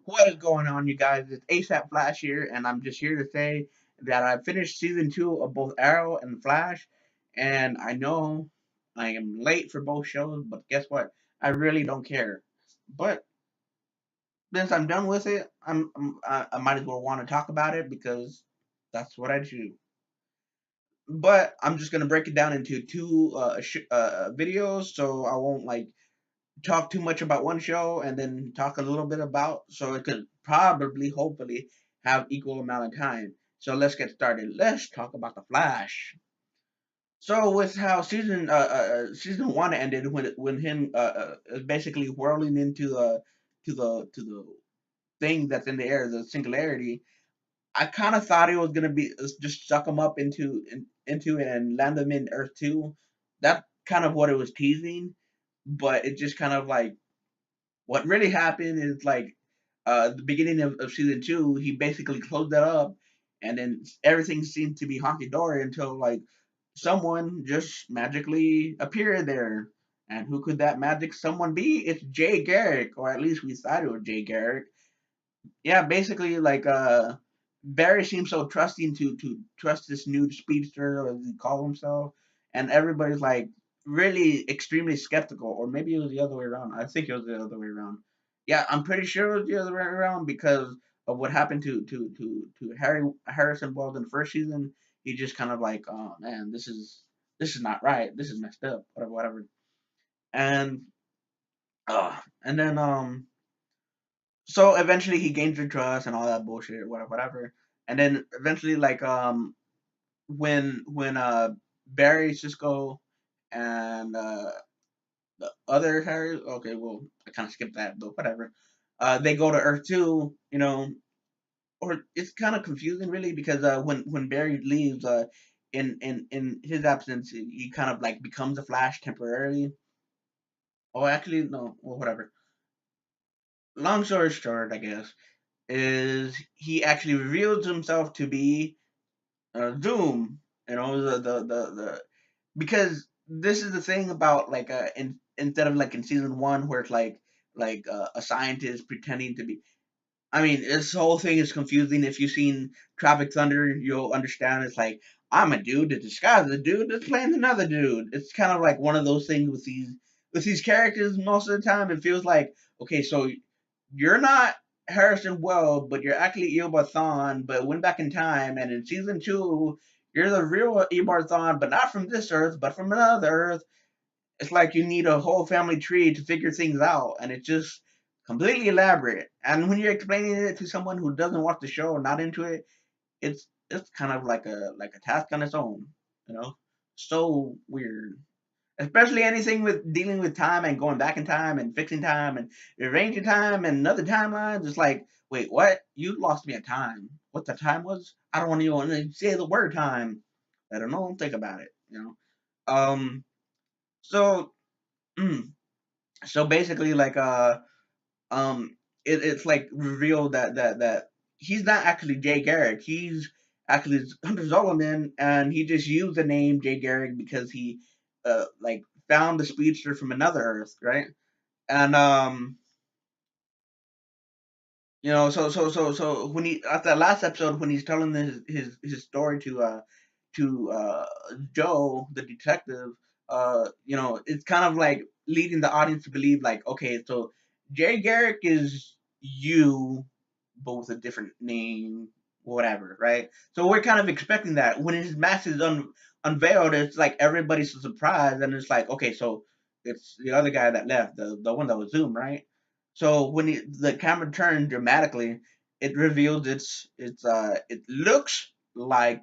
What is going on, you guys? It's ASAP Flash here, and I'm just here to say that I finished season 2 of both Arrow and Flash, and I know I am late for both shows, but guess what? I really don't care. But since I'm done with it, I might as well want to talk about it because that's what I do. But I'm just gonna break it down into two videos, so I won't like talk too much about one show and then talk a little bit about, so it could probably hopefully have equal amount of time. So let's get started. Let's talk about the Flash. So with how season one ended, when him basically whirling into to the thing that's in the air, the singularity, I kind of thought it was gonna be just suck him up into it and land them in Earth 2. That's kind of what it was teasing, but it just kind of like what really happened is like the beginning of season 2, he basically closed that up, and then everything seemed to be honky dory until like someone just magically appeared there. And who could that magic someone be? It's Jay Garrick, or at least we thought it was Jay Garrick. Yeah, basically like Barry seems so trusting to trust this new speedster, or as he call himself, and everybody's like really extremely skeptical, or maybe it was the other way around. I think it was the other way around. Yeah, I'm pretty sure it was the other way around because of what happened to Harrison Wells in the first season. He just kind of like, oh man, this is not right. This is messed up, whatever, whatever. And and then so eventually he gains your trust and all that bullshit, whatever, whatever. And then eventually, like when Barry, Cisco, and the other Harry, okay, well I kind of skipped that, but whatever. They go to Earth 2, or it's kind of confusing really because when Barry leaves, in his absence, he kind of like becomes a Flash temporarily. Oh, actually, no, well, whatever. Long story short, I guess is he actually reveals himself to be Zoom. The because this is the thing about like instead of like in season one where it's like a scientist pretending to be. I mean, this whole thing is confusing. If you've seen Tropic Thunder, you'll understand. It's like I'm a dude that disguises a dude that's playing another dude. It's kind of like one of those things with these characters. Most of the time, it feels like okay, so you're not Harrison Wells, but you're actually Eobard Thawne, but went back in time, and in season 2, you're the real Eobard Thawne, but not from this Earth, but from another Earth. It's like you need a whole family tree to figure things out, and it's just completely elaborate. And when you're explaining it to someone who doesn't watch the show or not into it, it's kind of like a task on its own, you know. So weird. Especially anything with dealing with time and going back in time and fixing time and arranging time and another timelines. It's like, wait, what? You lost me a time. What the time was? I don't even want to say the word time. I don't know. Think about it. Um. So, mm, so basically, like, it's like revealed that he's not actually Jay Garrick. He's actually Hunter Zolomon, and he just used the name Jay Garrick because he like found the speedster from another Earth, right? And so when he at that last episode when he's telling his story to Joe the detective, it's kind of like leading the audience to believe like, okay, so Jay Garrick is you, but with a different name, whatever, right? So we're kind of expecting that when his mask is unveiled, it's like everybody's so surprised, and it's like, okay, so it's the other guy that left, the one that was Zoom, right? So when the camera turned dramatically, it reveals it looks like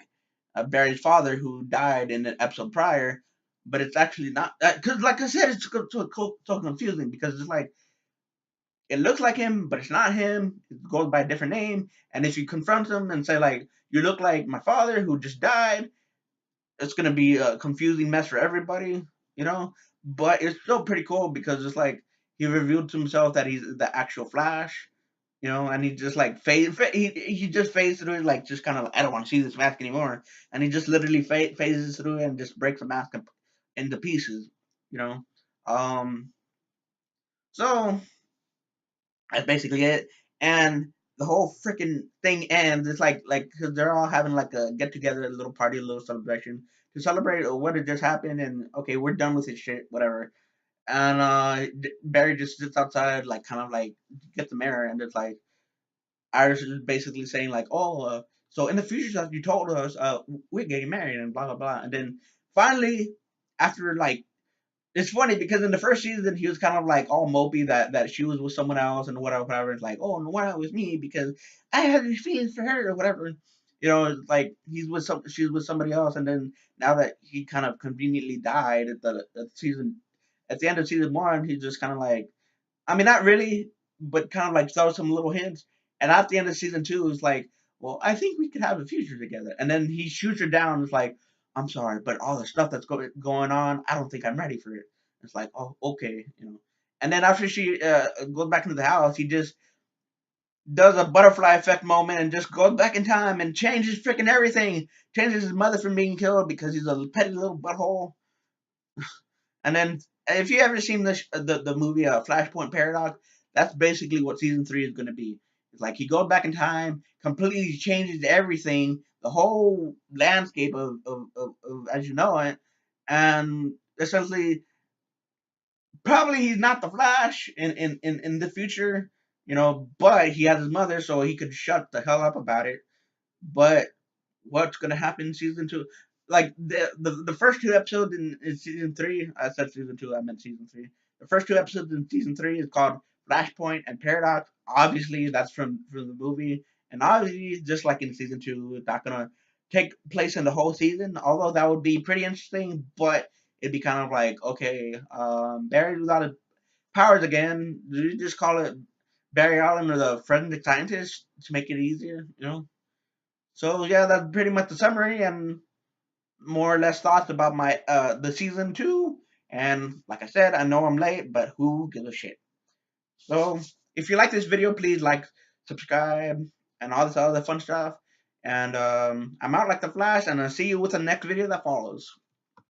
Barry's father who died in an episode prior, but it's actually not. Because like I said, it's so confusing because it's like it looks like him, but it's not him. It goes by a different name. And if you confront him and say like, "You look like my father who just died," it's gonna be a confusing mess for everybody, you know. But it's still pretty cool because it's like he revealed to himself that he's the actual Flash, and he just like he just phases through it, like just kind of like, I don't want to see this mask anymore, and he just literally phases through it and just breaks the mask into pieces, you know. Um, so that's basically it. and the whole freaking thing ends. It's like because they're all having like a get together, a little party, a little celebration to celebrate what had just happened, and okay, we're done with this shit, whatever. And Barry just sits outside, like kind of like gets the mirror, and it's like Iris is basically saying like, oh, so in the future that you told us, we're getting married and blah blah blah, and then finally, after like it's funny because in the first season he was kind of like all mopey that she was with someone else and whatever, whatever. It's like, oh, no, why not with me? Because I had these feelings for her or whatever. You know, it's like she's with somebody else, and then now that he kind of conveniently died at the end of season one, he's just kind of like, I mean, not really, but kind of like throw some little hints. And at the end of season two, it's like, well, I think we could have a future together. And then he shoots her down. It's like, I'm sorry, but all the stuff that's going on, I don't think I'm ready for it. It's like, oh, okay, you know. And then after she goes back into the house, he just does a butterfly effect moment and just goes back in time and changes freaking everything. Changes his mother from being killed because he's a petty little butthole. And then if you ever seen the movie Flashpoint Paradox, that's basically what season three is going to be. It's like he goes back in time, completely changes everything, the whole landscape of as you know it, and essentially probably he's not the Flash in the future, you know, but he has his mother, so he could shut the hell up about it. But what's gonna happen in season two? Like the first two episodes in season three, I said season two, I meant season three. The first two episodes in season three is called Flashpoint and Paradox. Obviously, that's from the movie, and obviously, just like in season two, it's not gonna take place in the whole season. Although that would be pretty interesting, but it'd be kind of like okay, Barry without his powers again. Do you just call it Barry Allen or the forensic scientist to make it easier? You know. So yeah, that's pretty much the summary and more or less thoughts about my the season two. And like I said, I know I'm late, but who gives a shit? So if you like this video, please like, subscribe, and all this other fun stuff. And I'm out like the Flash, and I'll see you with the next video that follows.